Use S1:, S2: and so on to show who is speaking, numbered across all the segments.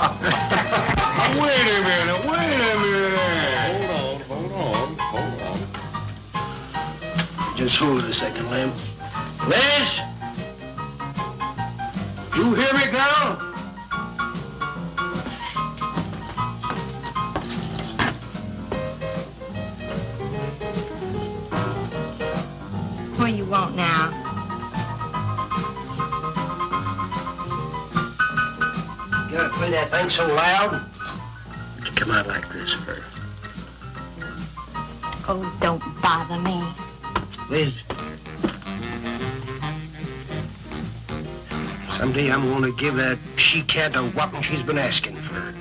S1: Wait a minute.
S2: Hold on.
S3: Just hold it a second, Lem. Liz? You hear me, girl?
S4: What do you want now?
S3: You gotta play that thing so loud? Why'd you come out like this for?
S4: Oh, don't bother me.
S3: Liz. Someday I'm gonna give that she-cat a whopping she's been asking for.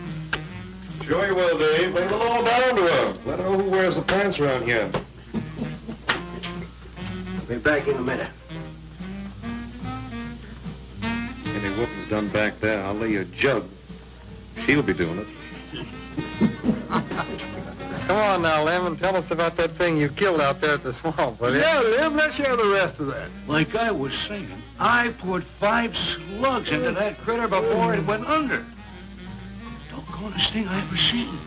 S2: Sure you will, Dave. Bring the law down to her. Let her know who wears the pants around here.
S3: Be back in a minute.
S2: Any whooping's done back there, I'll lay you a jug. She'll be doing it.
S5: Come on now, Lem, and tell us about that thing you killed out there at the swamp, will you?
S1: Yeah, Lem, let's hear the rest of that. Like I was saying, I put 5 slugs into that critter before it went under. Doggonest thing I ever seen.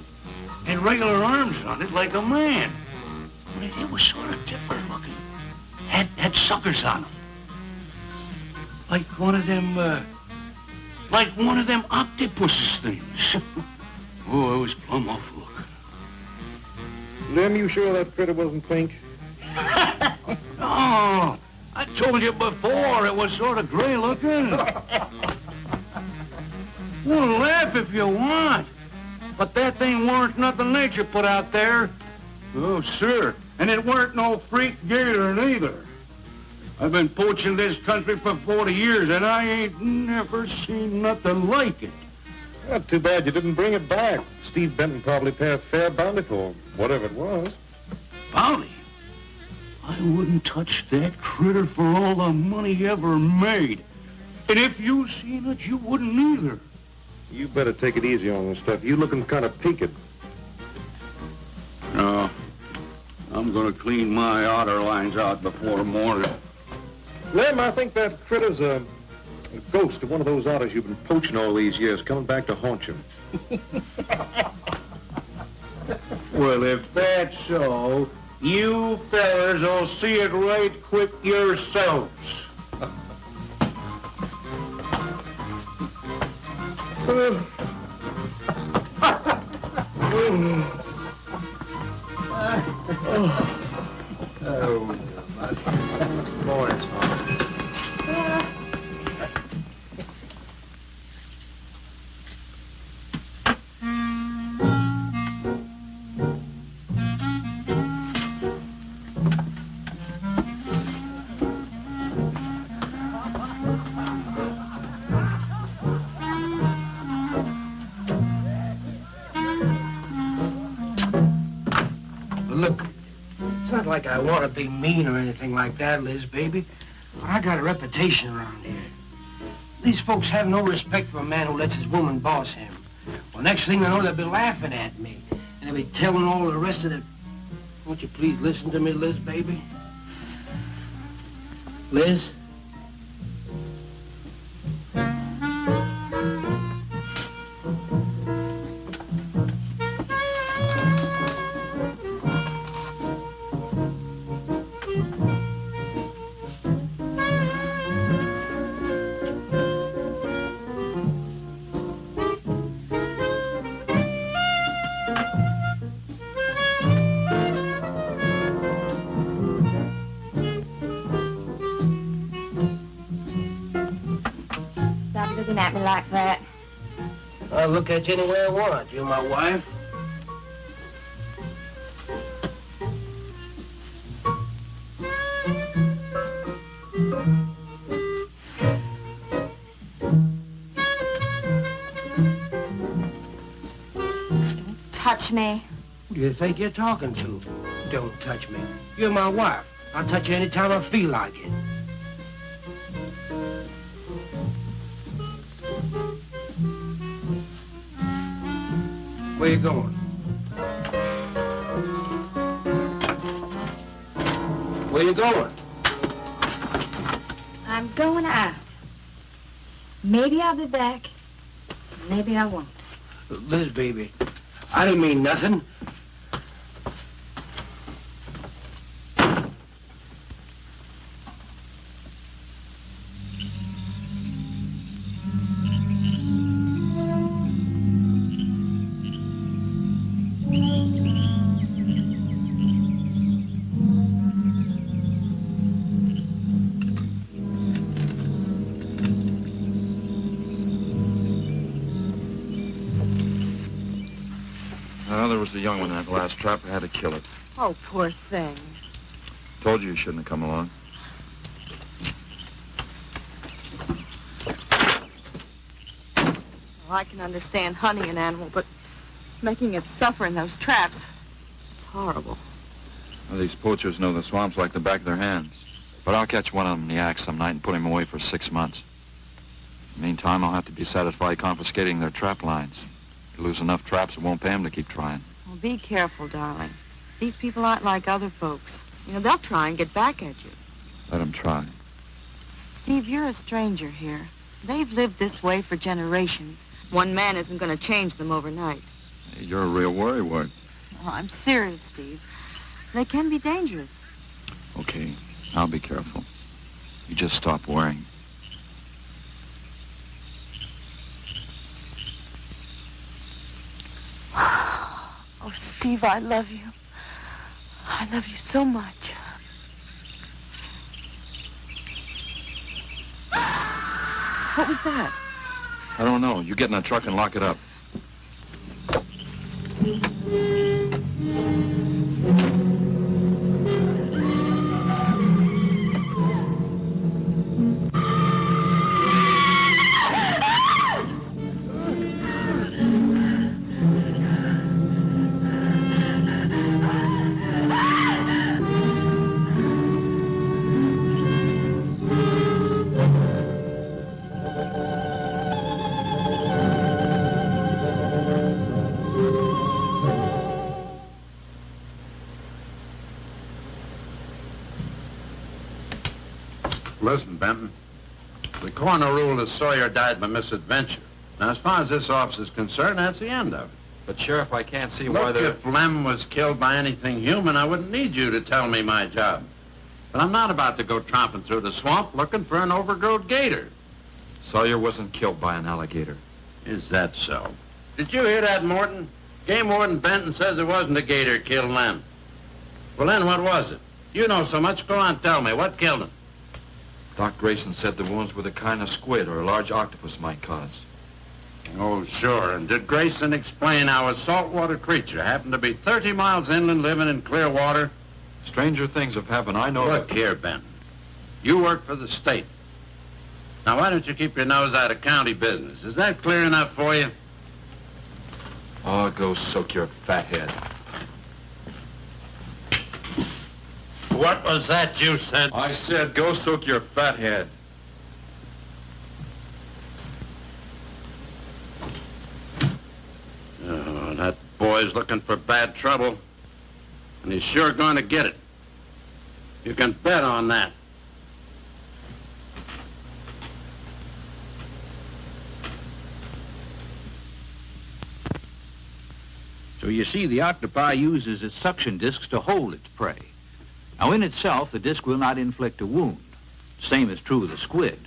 S1: And regular arms on it like a man. But it was sort of different looking. Had suckers on them. Like one of them octopuses things. Oh, it was plumb awful looking.
S2: Lem, you sure that critter wasn't pink?
S1: Oh, I told you before it was sort of gray looking. Well, laugh if you want. But that thing weren't nothing nature put out there. Oh, sir. And it weren't no freak gator neither. I've been poaching this country for 40 years, and I ain't never seen nothing like it.
S2: Well, too bad you didn't bring it back. Steve Benton probably paid a fair bounty for whatever it was.
S1: Bounty? I wouldn't touch that critter for all the money he ever made. And if you seen it, you wouldn't either.
S2: You better take it easy on this stuff. You looking kind of peaked.
S1: No. I'm gonna clean my otter lines out before morning.
S2: Lem, I think that critter's a ghost of one of those otters you've been poaching all these years, coming back to haunt you.
S1: Well, if that's so, you fellers will see it right quick yourselves.
S3: Oh, boys. Look, it's not like I want to be mean or anything like that, Liz, baby. I got a reputation around here. These folks have no respect for a man who lets his woman boss him. Well, next thing they know, they'll be laughing at me. And they'll be telling all the rest of the... Won't you please listen to me, Liz, baby? Liz?
S4: Looking at me like that.
S3: I'll look at you any way I want. You're my wife.
S4: Don't touch me.
S3: Who do you think you're talking to? Don't touch me. You're my wife. I'll touch you anytime I feel like it. Where you going? Where you going?
S4: I'm going out. Maybe I'll be back. Maybe I won't.
S3: Liz, baby, I didn't mean nothing.
S6: Well, there was the young one in that last trap. I had to kill it.
S4: Oh, poor thing.
S6: Told you shouldn't have come along.
S7: Well, I can understand hunting an animal, but making it suffer in those traps, it's horrible.
S6: Well, these poachers know the swamps like the back of their hands. But I'll catch one of them in the act some night and put him away for 6 months. Meantime, I'll have to be satisfied confiscating their trap lines. You lose enough traps, it won't pay them to keep trying.
S7: Well, be careful, darling. These people aren't like other folks. You know, they'll try and get back at you.
S6: Let them try.
S7: Steve, you're a stranger here. They've lived this way for generations. One man isn't going to change them overnight.
S6: Hey, you're a real worrywart.
S7: Oh, I'm serious, Steve. They can be dangerous.
S6: Okay, I'll be careful. You just stop worrying.
S7: Oh, Steve, I love you. I love you so much. What was that?
S6: I don't know. You get in that truck and lock it up.
S8: Listen, Benton. The coroner ruled that Sawyer died by misadventure. Now, as far as this officer's concerned, that's the end of it.
S6: But, Sheriff, I can't see why
S8: Look,
S6: they're...
S8: if Lem was killed by anything human, I wouldn't need you to tell me my job. But I'm not about to go tromping through the swamp looking for an overgrown gator.
S6: Sawyer wasn't killed by an alligator.
S8: Is that so? Did you hear that, Morton? Game Warden Benton says it wasn't a gator killed Lem. Well, then what was it? You know so much. Go on, tell me. What killed him?
S6: Doc Grayson said the wounds were the kind of squid or a large octopus might cause.
S8: Oh, sure. And did Grayson explain how a saltwater creature happened to be 30 miles inland living in clear water?
S6: Stranger things have happened. I know
S8: Look here, Benton. You work for the state. Now, why don't you keep your nose out of county business? Is that clear enough for you?
S6: Oh, go soak your fat head.
S8: What was that you said?
S6: I said go soak your fat head.
S8: Oh, that boy's looking for bad trouble. And he's sure going to get it. You can bet on that.
S1: So you see, the octopi uses its suction discs to hold its prey. Now, in itself, the disc will not inflict a wound. Same is true of the squid.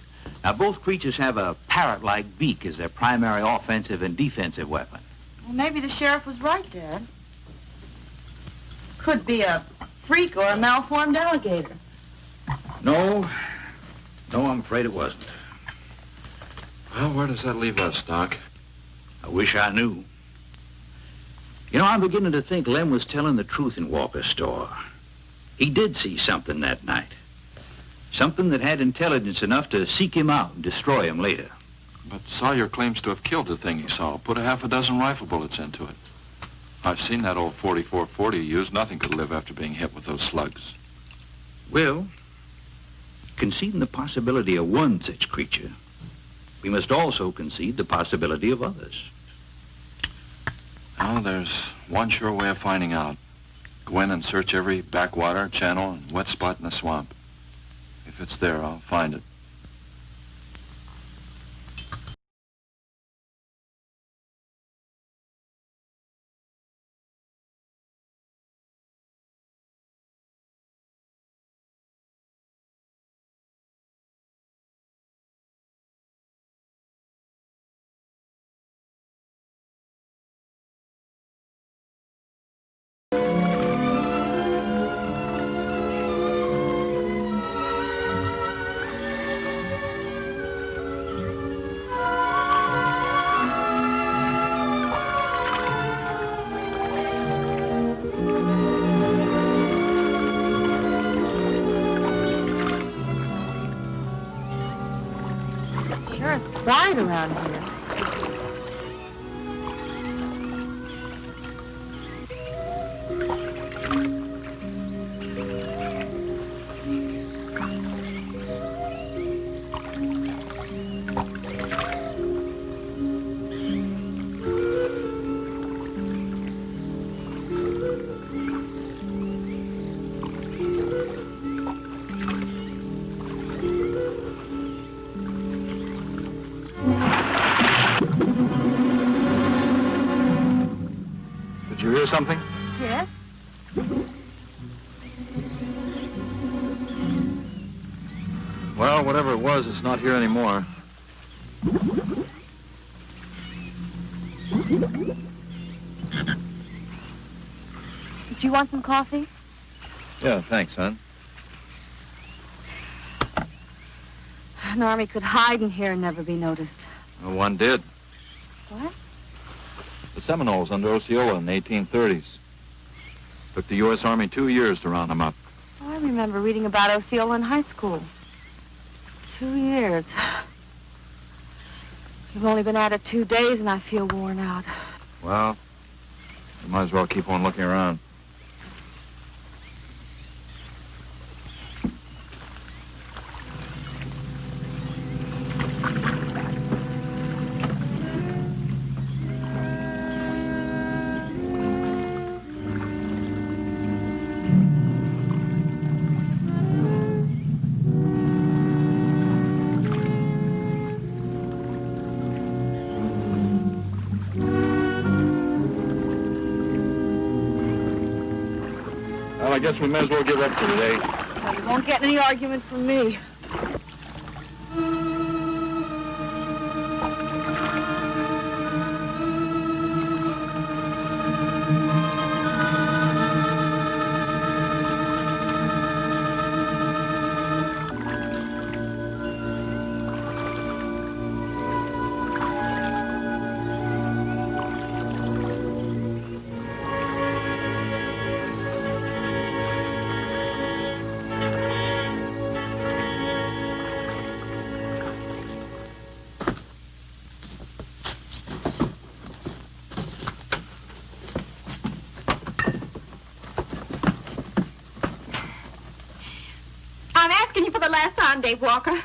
S1: Now, both creatures have a parrot-like beak as their primary offensive and defensive weapon.
S7: Well, maybe the sheriff was right, Dad. Could be a freak or a malformed alligator.
S1: No, I'm afraid it wasn't.
S6: Well, where does that leave us, Doc?
S1: I wish I knew. You know, I'm beginning to think Lem was telling the truth in Walker's store. He did see something that night. Something that had intelligence enough to seek him out and destroy him later.
S6: But Sawyer claims to have killed the thing he saw. Put a half a dozen rifle bullets into it. I've seen that old 44-40 used. Nothing could live after being hit with those slugs.
S1: Well, conceding the possibility of one such creature, we must also concede the possibility of others.
S6: Well, there's one sure way of finding out. Go in and search every backwater, channel, and wet spot in the swamp. If it's there, I'll find it.
S7: Sure is quiet around here.
S6: Did you hear something?
S7: Yes?
S6: Well, whatever it was, it's not here anymore.
S7: Do you want some coffee?
S6: Yeah, thanks, son.
S7: An army could hide in here and never be noticed.
S6: Well, one did.
S7: What?
S6: The Seminoles under Osceola in the 1830s. Took the U.S. Army 2 years to round them up.
S7: Oh, I remember reading about Osceola in high school. 2 years. We've only been at it 2 days and I feel worn out.
S6: Well, you might as well keep on looking around. Well, I guess we may as well give up for today.
S7: Well, you won't get any argument from me.
S4: I'm asking you for the last time, Dave Walker. You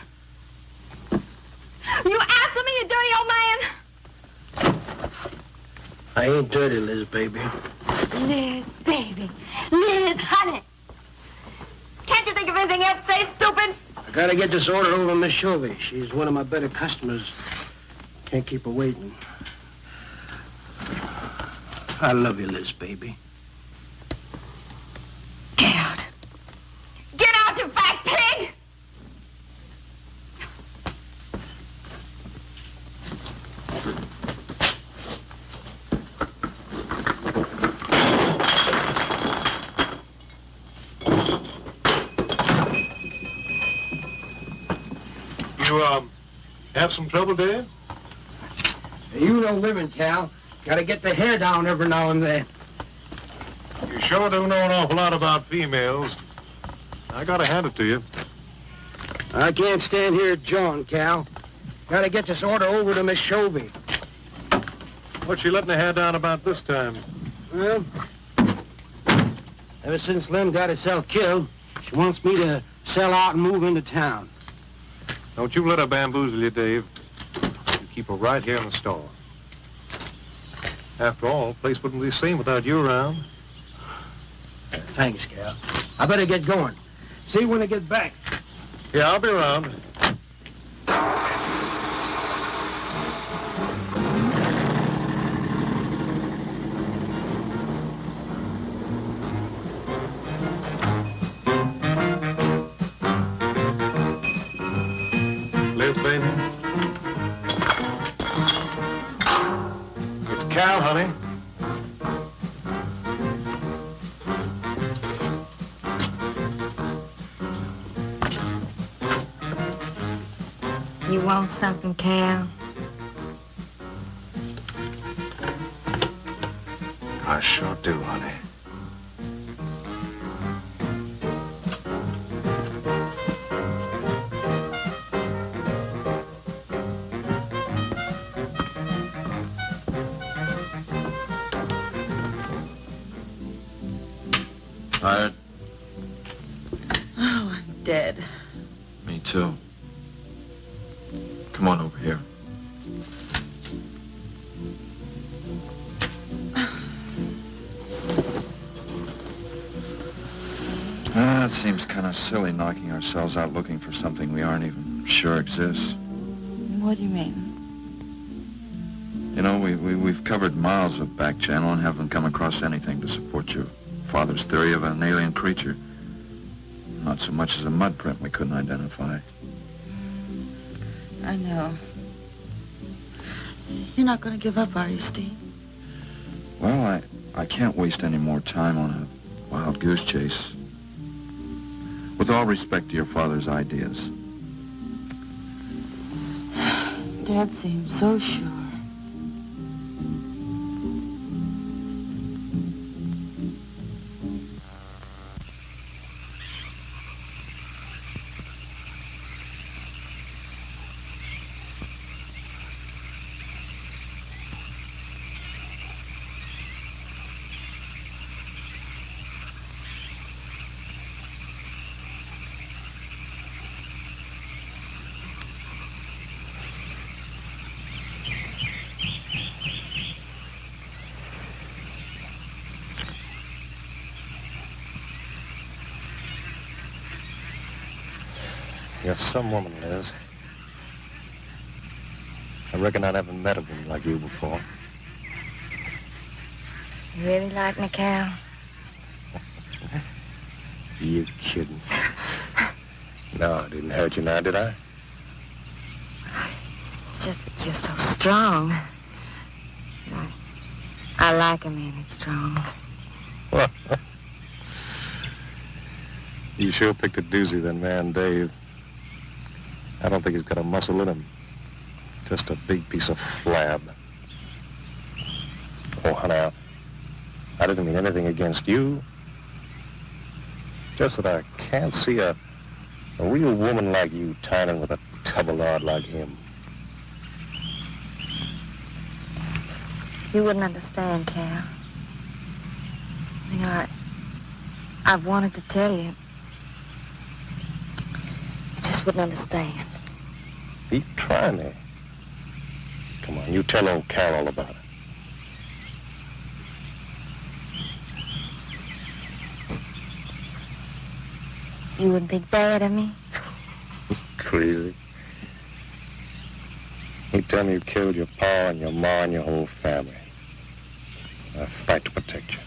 S4: answer me, you dirty old man.
S3: I ain't dirty, Liz, baby.
S4: Liz, baby. Liz, honey. Can't you think of anything else to say, stupid?
S3: I gotta get this order over to Miss Shovey. She's one of my better customers. Can't keep her waiting. I love you, Liz, baby.
S4: Get out. Get out, you fat pig!
S2: You, have some trouble, Dave?
S3: You know women, Cal. Gotta get the hair down every now and then.
S2: You sure do know an awful lot about females. I gotta hand it to you.
S3: I can't stand here jawing, Cal. Gotta get this order over to Miss Shovey.
S2: What's she letting her hair down about this time?
S3: Well, ever since Lem got herself killed, she wants me to sell out and move into town.
S2: Don't you let her bamboozle you, Dave. You keep her right here in the store. After all, the place wouldn't be the same without you around.
S3: Thanks, Cal. I better get going. See you when I get back.
S2: Yeah, I'll be around. Liz, baby. It's Cal, honey.
S4: You want something, Cal?
S2: I sure do, honey.
S6: Tired?
S7: Oh, I'm dead.
S6: Me too. Come on over here. It seems kind of silly knocking ourselves out looking for something we aren't even sure exists.
S7: What do you mean?
S6: You know, we've covered miles of back channel and haven't come across anything to support your father's theory of an alien creature. Not so much as a mud print we couldn't identify.
S7: I know. You're not going to give up, are you, Steve?
S6: Well, I can't waste any more time on a wild goose chase. With all respect to your father's ideas.
S7: Dad seems so sure.
S2: You're some woman, Liz. I reckon I never met a woman like you before.
S4: You really like me, Cal?
S2: You kidding? No, I didn't hurt you now, did I?
S4: It's just that you're so strong. I like a man that's strong.
S2: You sure picked a doozy, then, man, Dave. I don't think he's got a muscle in him. Just a big piece of flab. Oh, honey, I didn't mean anything against you. Just that I can't see a real woman like you tying in with a tubby-lard like him.
S4: You wouldn't understand, Cal. You know, I've wanted to tell you. You just wouldn't understand.
S2: Keep trying me. Come on, you tell old Cal all about it.
S4: You wouldn't think bad of me?
S2: Crazy. You tell me you killed your pa and your ma and your whole family. I fight to protect you.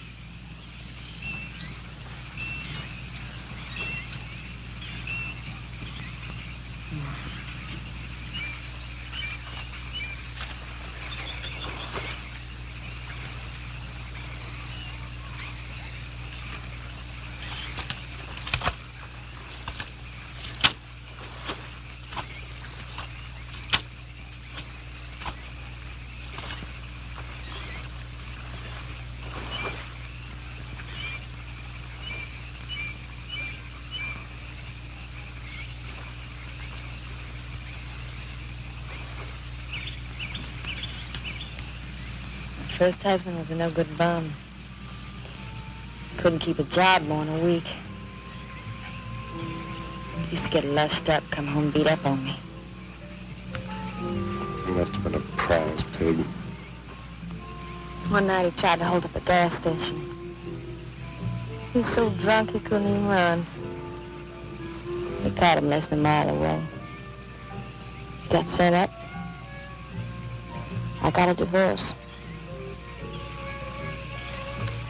S4: First husband was a no-good bum. Couldn't keep a job more than a week. Used to get lushed up, come home beat up on me.
S2: He must have been a prize pig.
S4: One night he tried to hold up a gas station. He was so drunk he couldn't even run. They caught him less than a mile away. He got sent up. I got a divorce.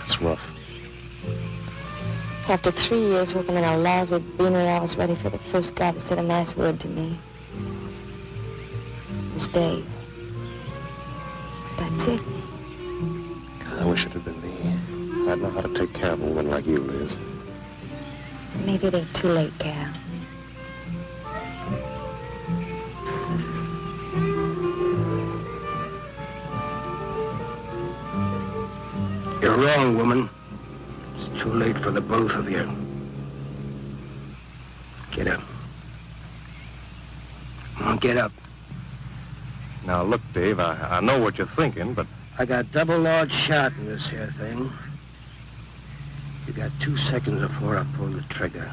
S2: It's rough.
S4: After 3 years working in a lousy beanery, I was ready for the first guy that said a nice word to me. It was Dave. That's it.
S2: I wish it had been me. I'd know how to take care of a woman like you, Liz.
S4: Maybe it ain't too late, Cal.
S3: You're wrong, woman. It's too late for the both of you. Get up. Come on, get up.
S2: Now, look, Dave, I know what you're thinking, but...
S3: I got double large shot in this here thing. You got 2 seconds before I pull the trigger.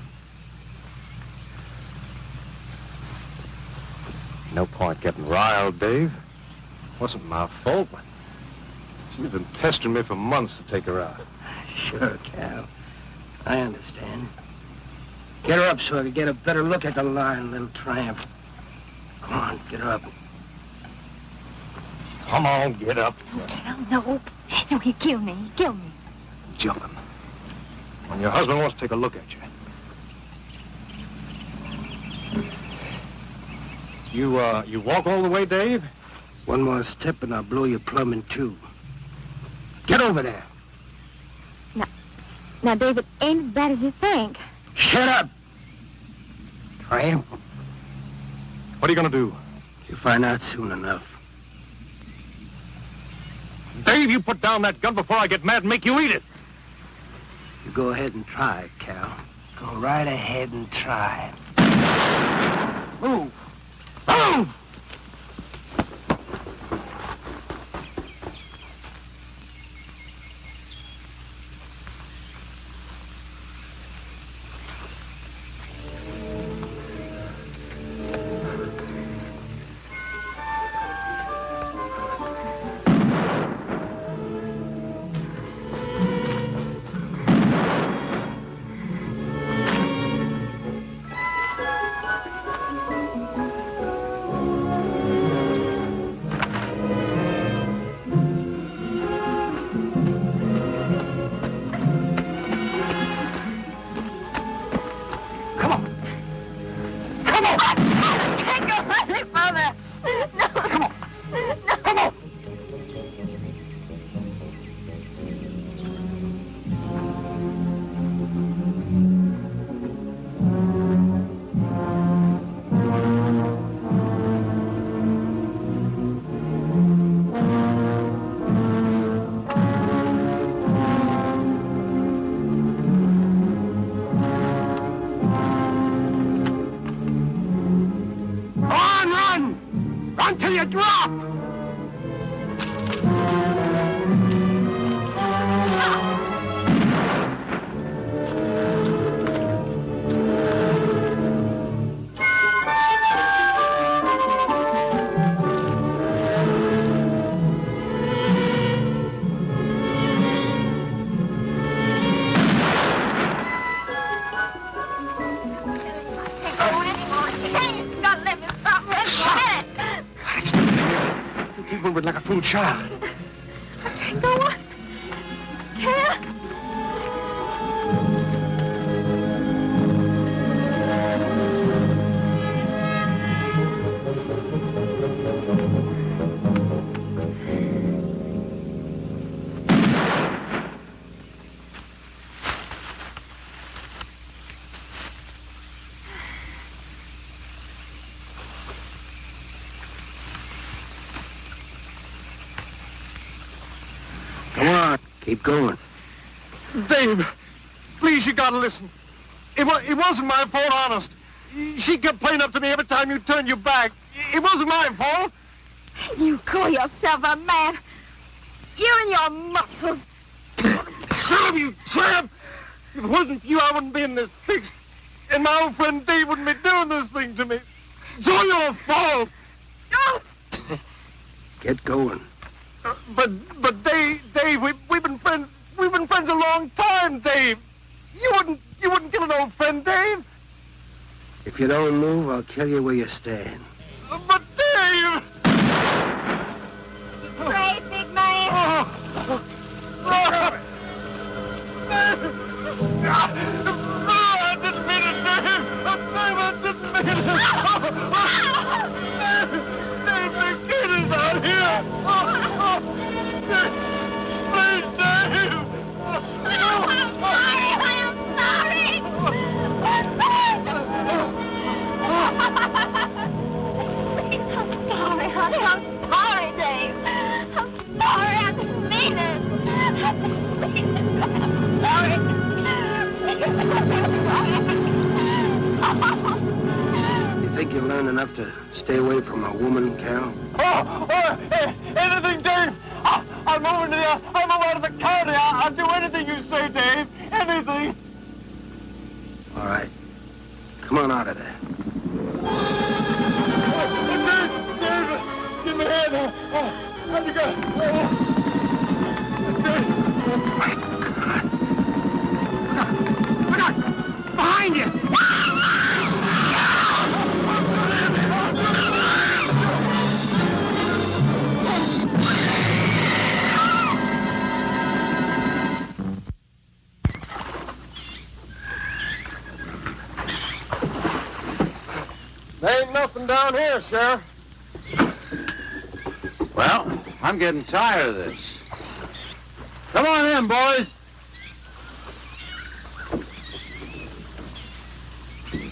S2: No point getting riled, Dave. Wasn't my fault, but she's been pestering me for months to take her out.
S3: Sure, Cal. I understand. Get her up so I can get a better look at the line, little tramp. Come on, get her up. Come on, get up.
S4: Cal, no. No, he'll kill me. He'll kill me.
S2: Jumping. When your husband wants to take a look at you. You walk all the way, Dave?
S3: One more step and I'll blow your plumb in two. Get over there.
S4: Now, David, ain't as bad as you think.
S3: Shut up! Tramp.
S2: What are you gonna do?
S3: You'll find out soon enough.
S2: Dave, you put down that gun before I get mad and make you eat it.
S3: You go ahead and try it, Cal. Go right ahead and try. Move! Move! Until you drop! Moving like a fool child.
S4: Go on. Cal.
S3: Come on, keep going.
S2: Dave, please, you gotta listen. It wasn't my fault, honest. She kept playing up to me every time you turned your back. It wasn't my fault.
S4: You call yourself a man. You and your muscles.
S2: Shut up, you tramp! If it wasn't for you, I wouldn't be in this fix. And my old friend Dave wouldn't be doing this thing to me. It's all your fault.
S3: Get going.
S2: But Dave, we've been friends a long time, Dave. You wouldn't kill an old friend, Dave.
S3: If you don't move, I'll kill you where you stand.
S2: But Dave!
S4: Brave, big man.
S2: I didn't mean it, Dave. I didn't mean it. Dave, the kid is out here. Please, Dave.
S4: I'm sorry. I'm sorry, honey. I'm sorry, Dave. I'm sorry. I didn't mean it. I'm sorry.
S3: You think you learned enough to stay away from a woman, Cal?
S2: Anything, Dave. I'm moving out of the county. I'll do anything you say, Dave. anything.
S3: All right. Come on out of there.
S2: Dave, give me a hand. How'd you go?
S3: My God. Look out! Behind you!
S2: There ain't nothing down here, Sheriff.
S8: Well, I'm getting tired of this. Come on in, boys.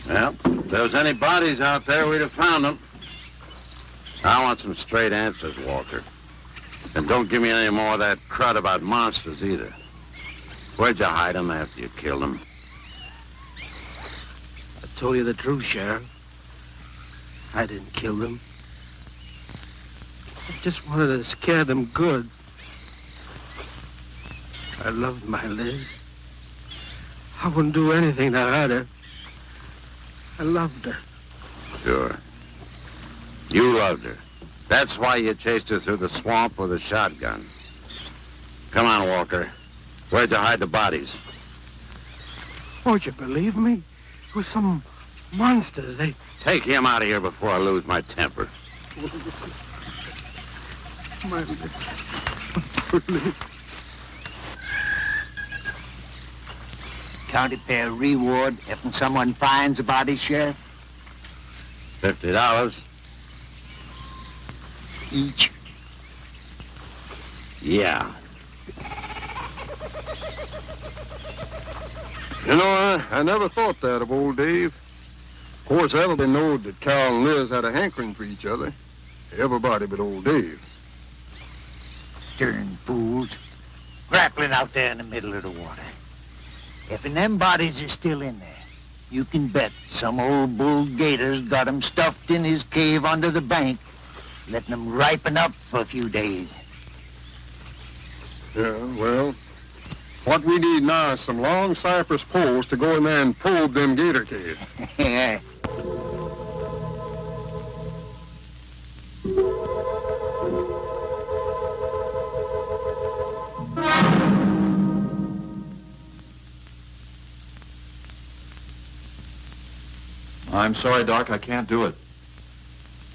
S8: Well, if there was any bodies out there, we'd have found them. I want some straight answers, Walker. And don't give me any more of that crud about monsters, either. Where'd you hide them after you killed them?
S3: I told you the truth, Sheriff. I didn't kill them. I just wanted to scare them good. I loved my Liz. I wouldn't do anything to hurt her. I loved her.
S8: Sure. You loved her. That's why you chased her through the swamp with a shotgun. Come on, Walker. Where'd you hide the bodies?
S3: Won't you believe me? It was some monsters. They...
S8: Take him out of here before I lose my temper.
S3: My Liz.
S9: County fair reward if someone finds a body, Sheriff?
S8: $50.
S9: Each.
S8: Yeah.
S2: You know, I never thought that of old Dave. Of course, everybody knowed that Carol and Liz had a hankering for each other. Everybody but old Dave.
S9: Darn fools. Grappling out there in the middle of the water. If them bodies are still in there, you can bet some old bull gator's got 'em stuffed in his cave under the bank, letting 'em ripen up for a few days.
S2: Yeah, well, what we need now is some long cypress poles to go in there and probe them gator caves.
S9: Yeah.
S6: I'm sorry, Doc, I can't do it.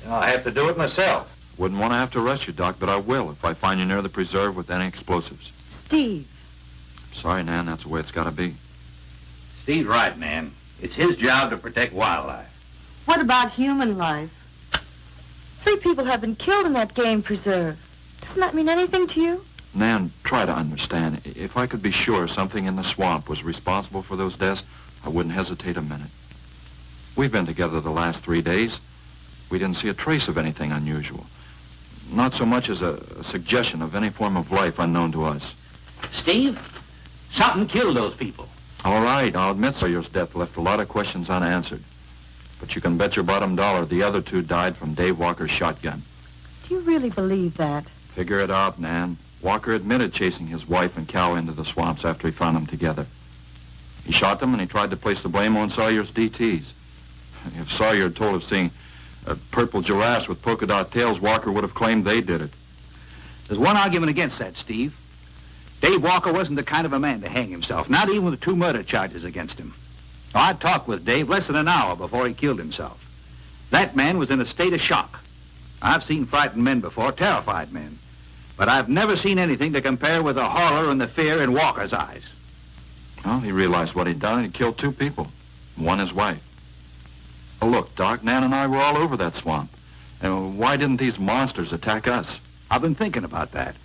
S10: I'll have to do it myself.
S6: Wouldn't want to have to arrest you, Doc, but I will if I find you near the preserve with any explosives.
S7: Steve.
S6: Sorry, Nan, that's the way it's got to be.
S10: Steve's right, man. It's his job to protect wildlife.
S7: What about human life? 3 people have been killed in that game preserve. Doesn't that mean anything to you?
S6: Nan, try to understand. If I could be sure something in the swamp was responsible for those deaths, I wouldn't hesitate a minute. We've been together the last 3 days. We didn't see a trace of anything unusual. Not so much as a suggestion of any form of life unknown to us.
S10: Steve, something killed those people.
S6: All right, I'll admit Sawyer's death left a lot of questions unanswered. But you can bet your bottom dollar the other 2 died from Dave Walker's shotgun.
S7: Do you really believe that?
S6: Figure it out, Nan. Walker admitted chasing his wife and cow into the swamps after he found them together. He shot them and he tried to place the blame on Sawyer's DTs. If Sawyer had told of seeing purple giraffes with polka dot tails, Walker would have claimed they did it.
S10: There's one argument against that, Steve. Dave Walker wasn't the kind of a man to hang himself, not even with 2 murder charges against him. I talked with Dave less than an hour before he killed himself. That man was in a state of shock. I've seen frightened men before, terrified men. But I've never seen anything to compare with the horror and the fear in Walker's eyes.
S6: Well, he realized what he'd done and he killed 2 people. One his wife. Oh, look, Doc, Nan and I were all over that swamp. And why didn't these monsters attack us?
S10: I've been thinking about that.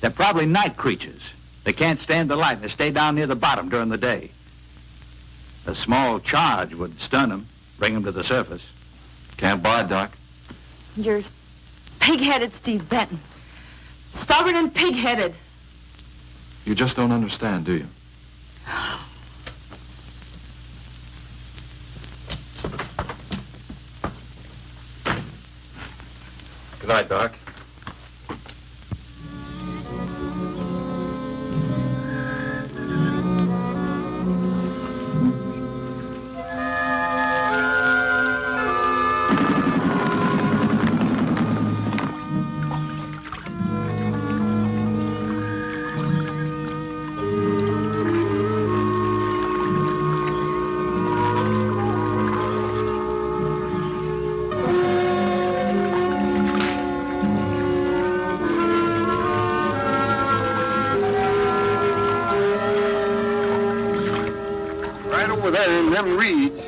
S10: They're probably night creatures. They can't stand the light and they stay down near the bottom during the day. A small charge would stun them, bring them to the surface.
S6: Can't buy, Doc.
S7: You're pig-headed, Steve Benton. Stubborn and pig-headed.
S6: You just don't understand, do you? Good night, Doc.
S2: there in them reeds.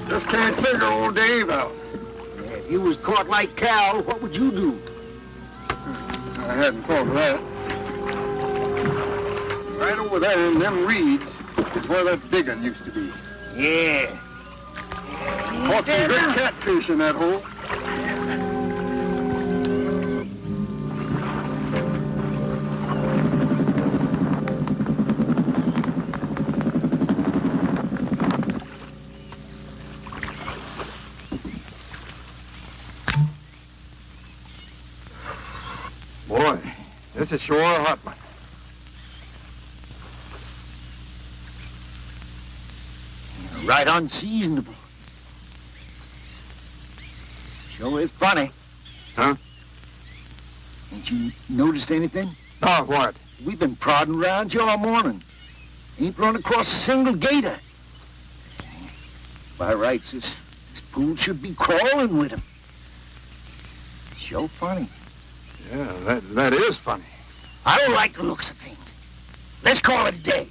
S2: Just can't figure old Dave out.
S9: If you was caught like Cal, what would you do?
S2: I hadn't thought of that. Right over there in them reeds is where that big one used to be.
S9: Yeah.
S2: Caught some good catfish in that hole. Boy, this is sure a hot one.
S9: Right unseasonable. Sure is funny.
S2: Huh?
S9: Ain't you noticed anything?
S2: Oh, what?
S9: We've been prodding around here all morning. Ain't run across a single gator. By rights, this pool should be crawling with them. Sure funny.
S2: Yeah, that is funny.
S9: I don't like the looks of things. Let's call it a day.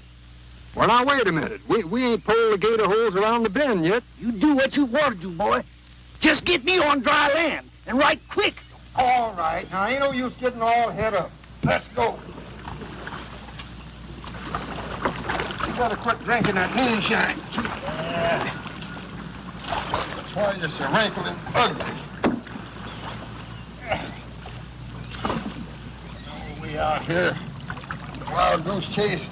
S2: Well, now, wait a minute. We ain't pulled the gator holes around the bend yet.
S9: You do what you want to do, boy. Just get me on dry land, and right quick.
S2: All right. Now, ain't no use getting all head up. Let's go. You better quit drinking that moonshine. That's why you're so wrinkled and ugly. We out here. Wild goose chase.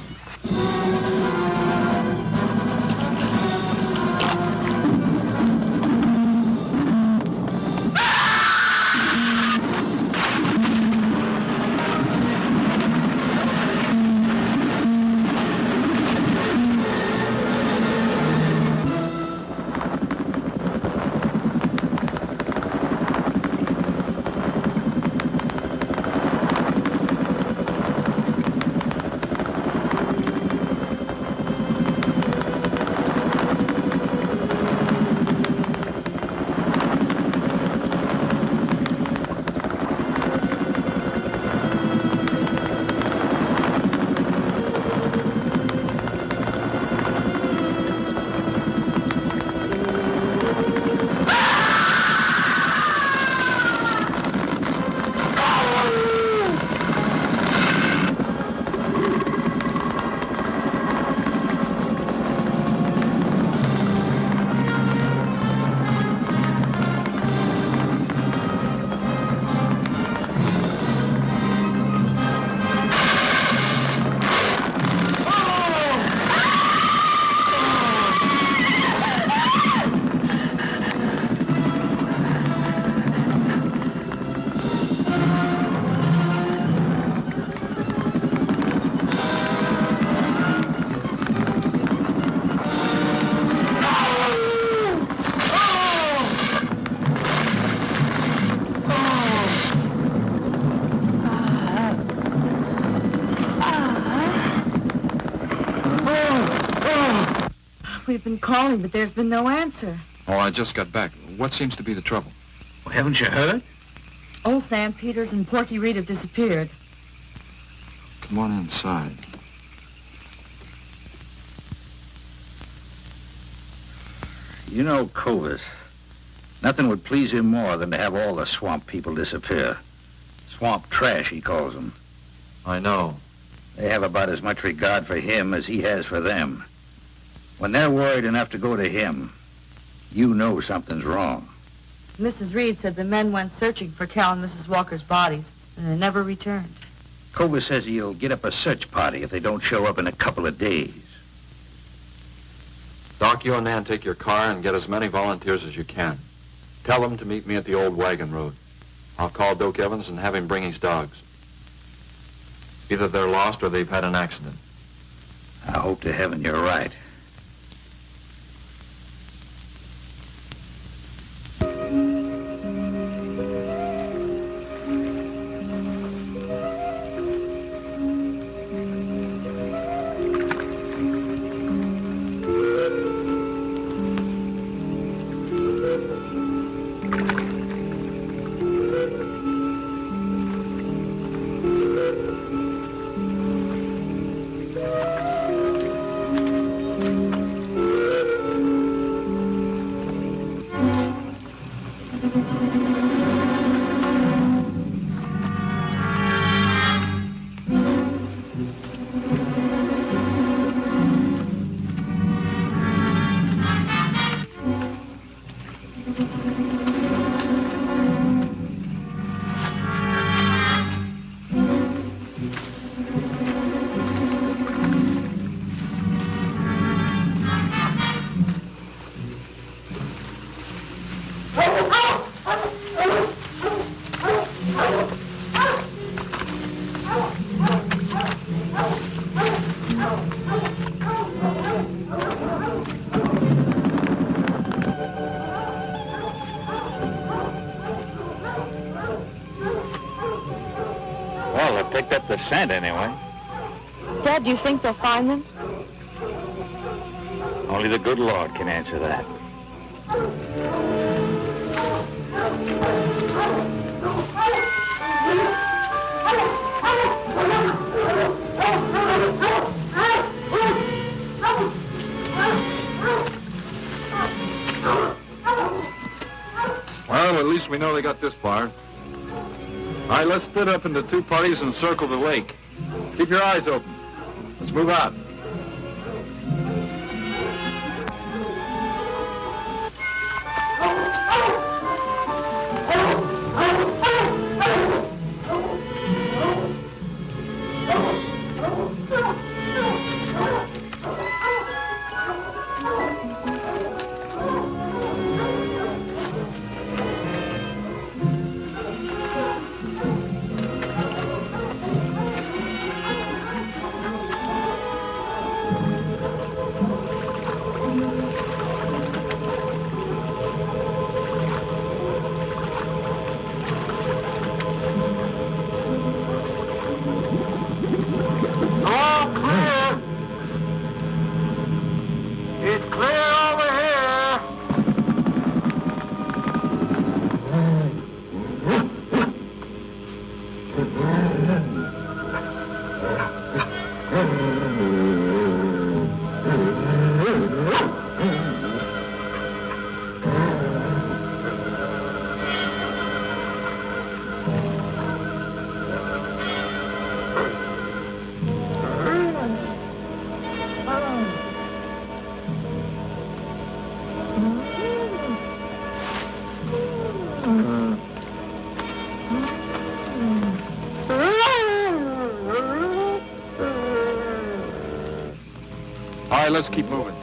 S7: We've been calling, but there's been no answer.
S6: Oh, I just got back. What seems to be the trouble?
S10: Well, haven't you heard?
S7: Old Sam Peters and Porky Reed have disappeared.
S6: Come on inside.
S10: You know Clovis. Nothing would please him more than to have all the swamp people disappear. Swamp trash, he calls them.
S6: I know.
S10: They have about as much regard for him as he has for them. When they're worried enough to go to him, you know something's wrong.
S7: Mrs. Reed said the men went searching for Cal and Mrs. Walker's bodies, and they never returned.
S10: Clovis says he'll get up a search party if they don't show up in a couple of days.
S6: Doc, you and Nan take your car and get as many volunteers as you can. Tell them to meet me at the old wagon road. I'll call Doak Evans and have him bring his dogs. Either they're lost or they've had an accident.
S10: I hope to heaven you're right. Well, they picked up the scent anyway.
S7: Dad, do you think they'll find them?
S10: Only the good Lord can answer that.
S6: Well, at least we know they got this far. All right, let's split up into two parties and circle the lake. Keep your eyes open. Let's move out.
S2: All clear. It's clear over here.
S6: All right, let's keep moving.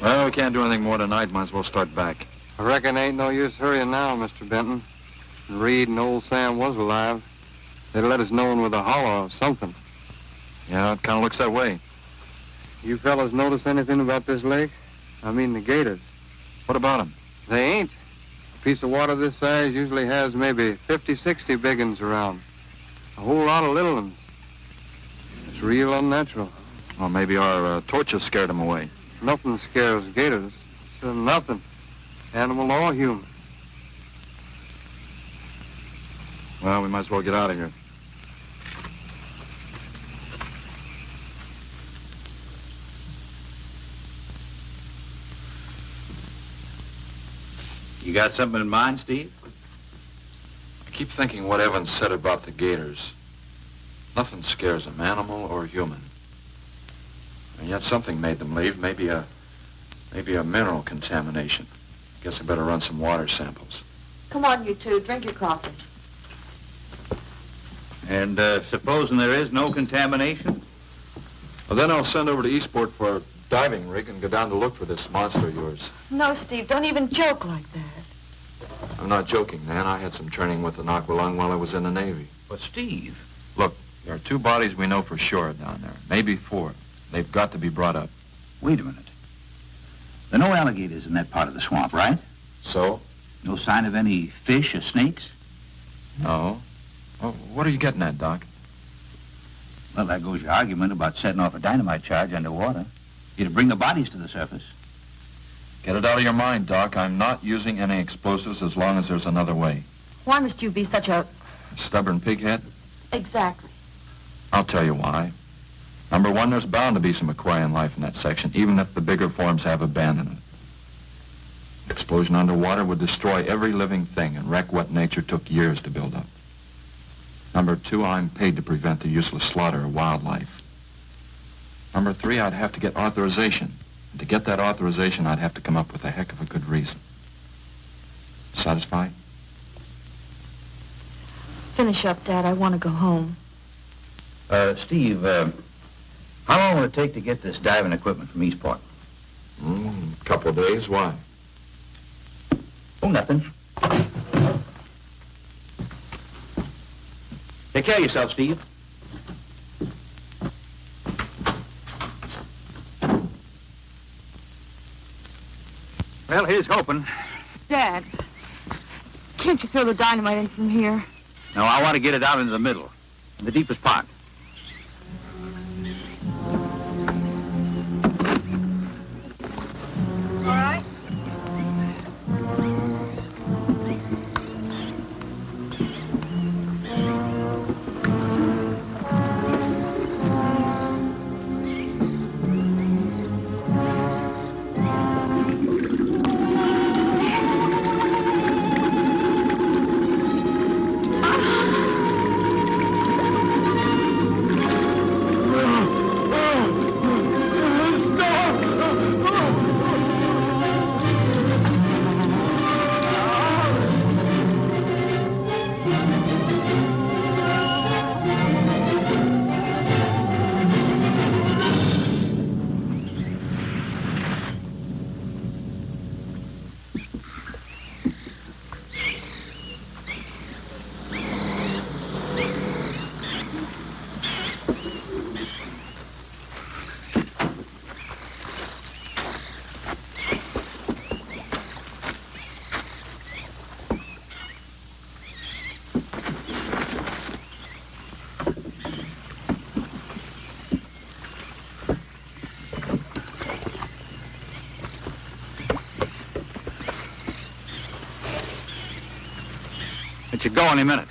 S6: Well, we can't do anything more tonight. Might as well start back.
S5: I reckon ain't no use hurrying now, Mr. Benton. Reed and old Sam was alive. They'd let us know with a holler or something.
S6: Yeah, it kind of looks that way.
S5: You fellas notice anything about this lake? I mean the gators.
S6: What about them?
S5: They ain't. A piece of water this size usually has maybe 50, 60 big uns around. A whole lot of little ones. It's real unnatural.
S6: Well, maybe our torches scared them away.
S5: Nothing scares gators. So nothing. Animal or human.
S6: Well, we might as well get out of here.
S10: You got something in mind, Steve?
S6: I keep thinking what Evans said about the gators. Nothing scares them, animal or human. And yet something made them leave. Maybe a mineral contamination. Guess I better run some water samples.
S7: Come on, you two. Drink your coffee.
S10: And supposing there is no contamination?
S6: Well, then I'll send over to Eastport for a diving rig and go down to look for this monster of yours.
S7: No, Steve, don't even joke like that.
S6: I'm not joking, Nan. I had some training with an aqualung while I was in the Navy.
S10: But, Steve...
S6: Look, there are 2 bodies we know for sure down there. Maybe 4. They've got to be brought up.
S10: Wait a minute. There are no alligators in that part of the swamp, right?
S6: So?
S10: No sign of any fish or snakes?
S6: No. Well, what are you getting at, Doc?
S10: Well, there goes your argument about setting off a dynamite charge underwater. You'd bring the bodies to the surface.
S6: Get it out of your mind, Doc. I'm not using any explosives as long as there's another way.
S7: Why must you be such a...
S6: Stubborn pighead?
S7: Exactly.
S6: I'll tell you why. Number 1, there's bound to be some aquarian life in that section, even if the bigger forms have abandoned it. Explosion underwater would destroy every living thing and wreck what nature took years to build up. Number 2, I'm paid to prevent the useless slaughter of wildlife. Number 3, I'd have to get authorization. And to get that authorization, I'd have to come up with a heck of a good reason. Satisfied?
S7: Finish up, Dad. I want to go home.
S10: Steve, how long will it take to get this diving equipment from Eastport?
S6: Couple of days. Why?
S10: Oh, nothing. Take care of yourself, Steve. Well, here's hoping.
S7: Dad, can't you throw the dynamite in from here?
S10: No, I want to get it out into the middle, in the deepest part.
S7: All right.
S10: Let you go any minute.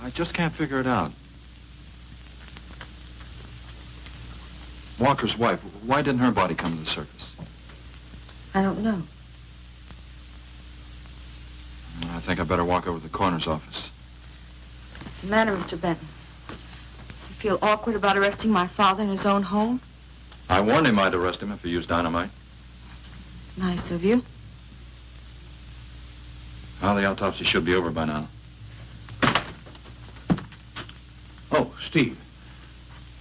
S6: I just can't figure it out. Walker's wife, why didn't her body come to the surface?
S7: I don't know.
S6: I think I better walk over to the coroner's office.
S7: What's the matter, Mr. Benton? You feel awkward about arresting my father in his own home?
S6: I warned him I'd arrest him if he used dynamite.
S7: It's nice of you.
S6: Well, the autopsy should be over by now.
S10: Oh, Steve.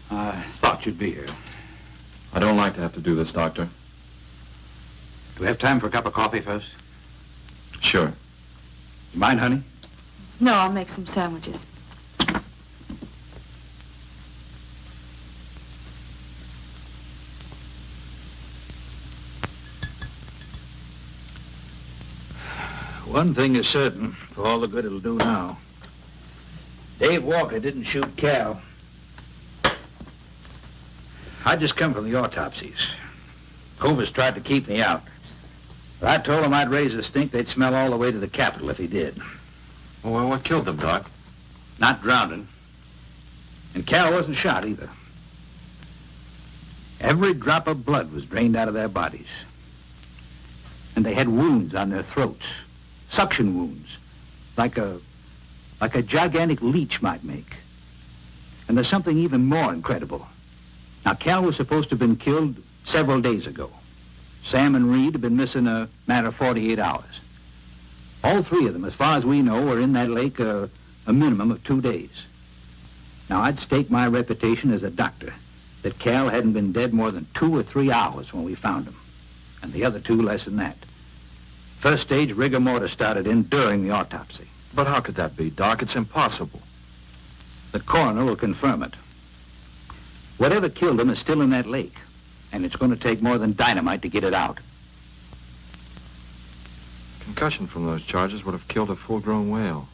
S10: I thought you'd be here.
S6: I don't like to have to do this, Doctor.
S10: Do we have time for a cup of coffee first?
S6: Sure.
S10: You mind, honey?
S7: No, I'll make some sandwiches.
S10: One thing is certain, for all the good it'll do now. Dave Walker didn't shoot Cal. I just come from the autopsies. Covers tried to keep me out. But I told him I'd raise a stink they'd smell all the way to the Capitol if he did.
S6: Well, what killed them, Doc?
S10: Not drowning. And Cal wasn't shot either. Every drop of blood was drained out of their bodies. And they had wounds on their throats. Suction wounds. Like a gigantic leech might make. And there's something even more incredible. Now, Cal was supposed to have been killed several days ago. Sam and Reed have been missing a matter of 48 hours. All three of them, as far as we know, were in that lake a minimum of 2 days. Now, I'd stake my reputation as a doctor that Cal hadn't been dead more than 2 or 3 hours when we found him. And the other two less than that. First stage rigor mortis started in during the autopsy.
S6: But how could that be, Doc? It's impossible.
S10: The coroner will confirm it. Whatever killed him is still in that lake, and it's going to take more than dynamite to get it out.
S6: Concussion from those charges would have killed a full-grown whale.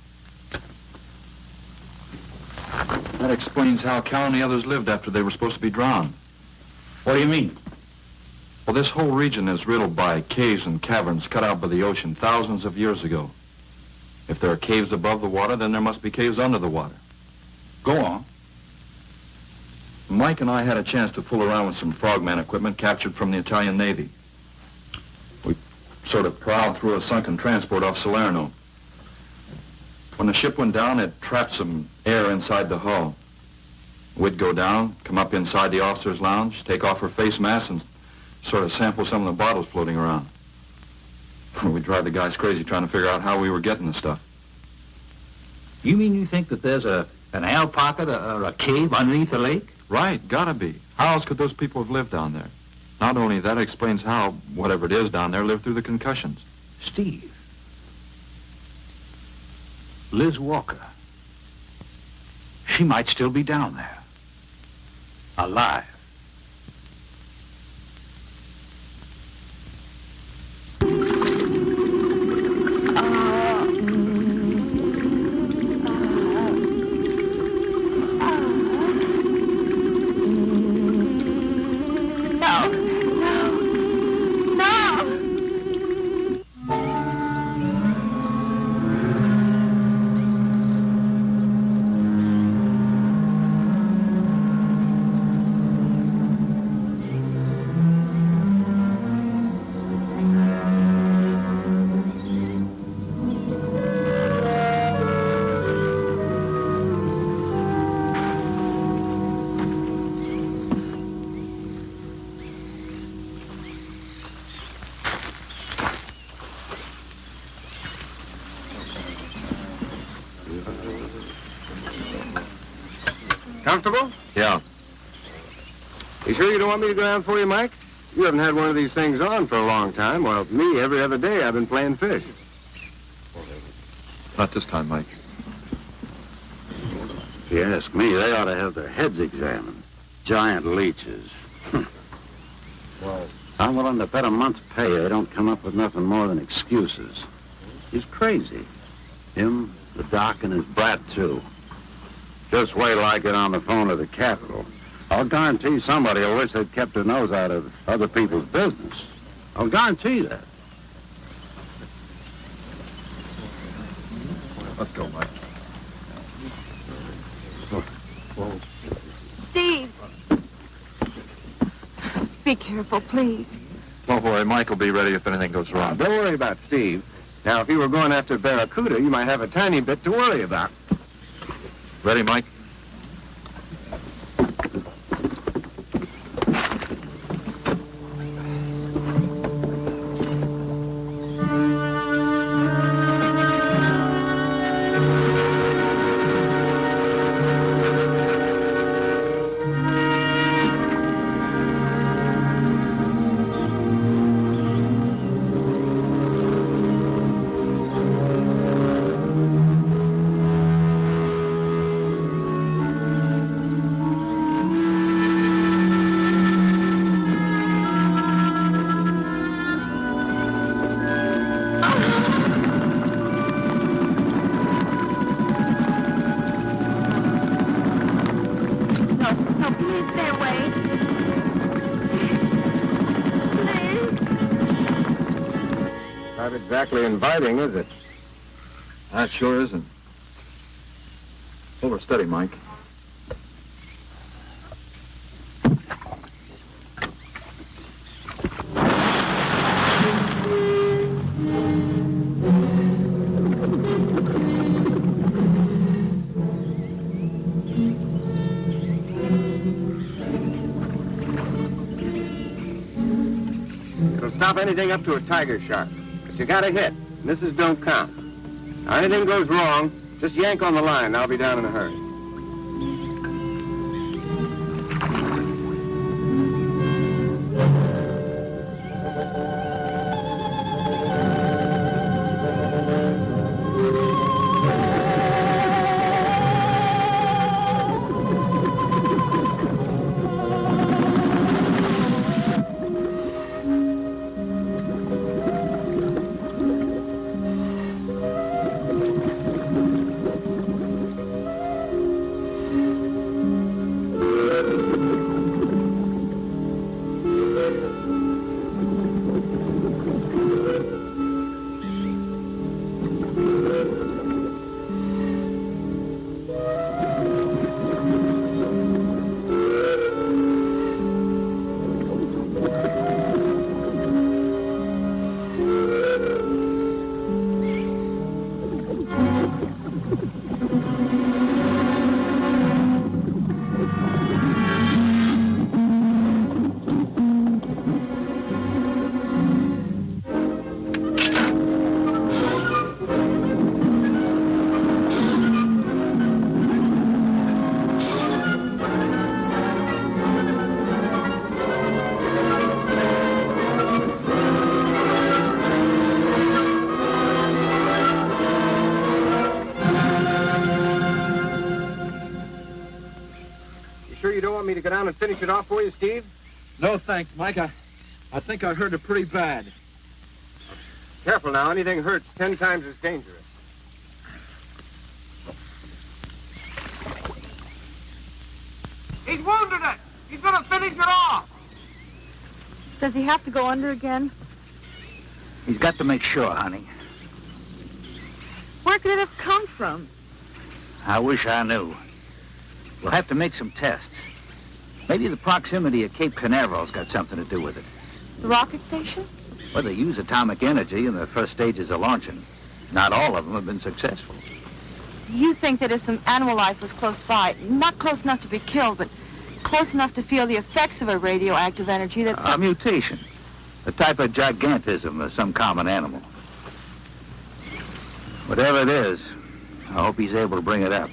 S6: That explains how Cal and the others lived after they were supposed to be drowned.
S10: What do you mean?
S6: Well, this whole region is riddled by caves and caverns cut out by the ocean thousands of years ago. If there are caves above the water, then there must be caves under the water.
S10: Go on.
S6: Mike and I had a chance to fool around with some frogman equipment captured from the Italian Navy. We sort of prowled through a sunken transport off Salerno. When the ship went down, it trapped some air inside the hull. We'd go down, come up inside the officer's lounge, take off her face mask, and sort of sample some of the bottles floating around. We'd drive the guys crazy trying to figure out how we were getting the stuff.
S10: You mean you think that there's an air pocket or a cave underneath the lake?
S6: Right, gotta be. How else could those people have lived down there? Not only that, it explains how, whatever it is down there, lived through the concussions.
S10: Steve. Liz Walker. She might still be down there. Alive.
S3: Comfortable?
S6: Yeah.
S3: You sure you don't want me to go down for you, Mike? You haven't had one of these things on for a long time. Well, me, every other day I've been playing fish.
S6: Not this time, Mike.
S8: If you ask me, they ought to have their heads examined. Giant leeches. Well, I'm willing to bet a month's pay they don't come up with nothing more than excuses. He's crazy. Him, the doc, and his brat, too. Just wait till I get on the phone to the Capitol. I'll guarantee somebody will wish they'd kept their nose out of other people's business. I'll guarantee that.
S6: Let's go, Mike.
S7: Steve! Be careful, please.
S6: Don't worry, Mike will be ready if anything goes wrong.
S3: Don't worry about Steve. Now, if you were going after Barracuda, you might have a tiny bit to worry about.
S6: Ready, Mike?
S3: Not exactly inviting, is it?
S6: That sure isn't. Hold her steady, Mike.
S3: It'll stop anything up to a tiger shark. But you got to hit. Misses don't count. Now, anything goes wrong, just yank on the line, and I'll be down in a hurry.
S2: go down and finish it off for you, Steve?
S11: No, thanks, Mike. I think I hurt it pretty bad.
S2: Careful now. Anything hurts 10 times as dangerous. He's wounded it. He's going to finish it off.
S7: Does he have to go under again?
S10: He's got to make sure, honey.
S7: Where could it have come from?
S10: I wish I knew. We'll have to make some tests. Maybe the proximity of Cape Canaveral's got something to do with it.
S7: The rocket station?
S10: Well, they use atomic energy in the first stages of launching. Not all of them have been successful.
S7: You think that if some animal life was close by, not close enough to be killed, but close enough to feel the effects of a radioactive energy that...
S10: A mutation. A type of gigantism of some common animal. Whatever it is, I hope he's able to bring it up.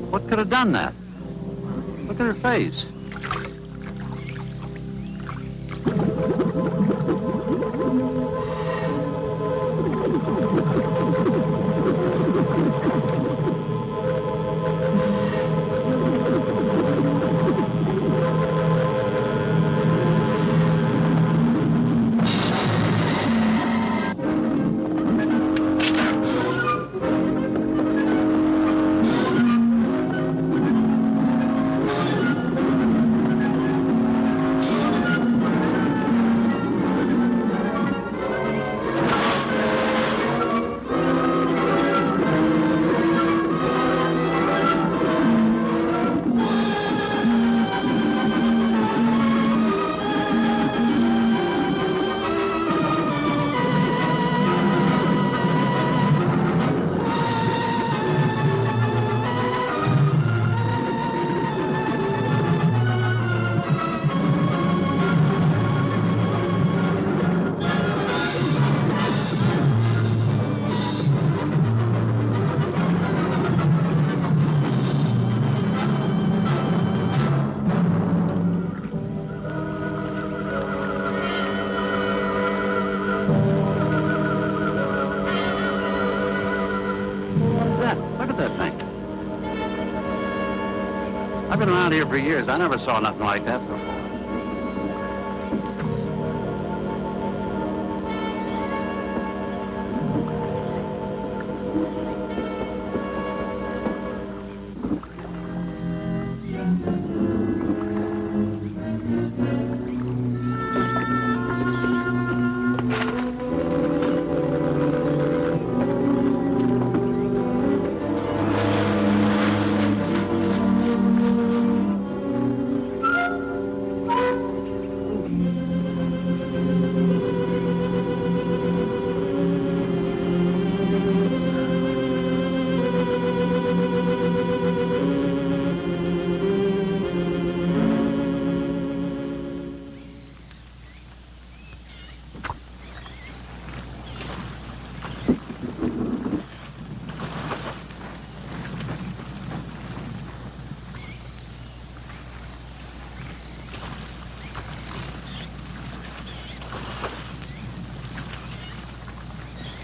S8: What could have done that? Look at her face. I've been around here for years. I never saw nothing like that before.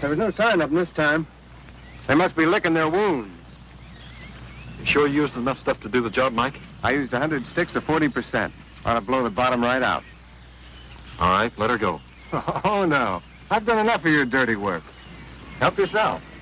S2: There was no sign of them this time. They must be licking their wounds.
S6: You sure you used enough stuff to do the job, Mike?
S5: I used 100 sticks of 40%. Ought to blow the bottom right out.
S6: All right, let her go.
S5: Oh, no. I've done enough of your dirty work.
S10: Help yourself.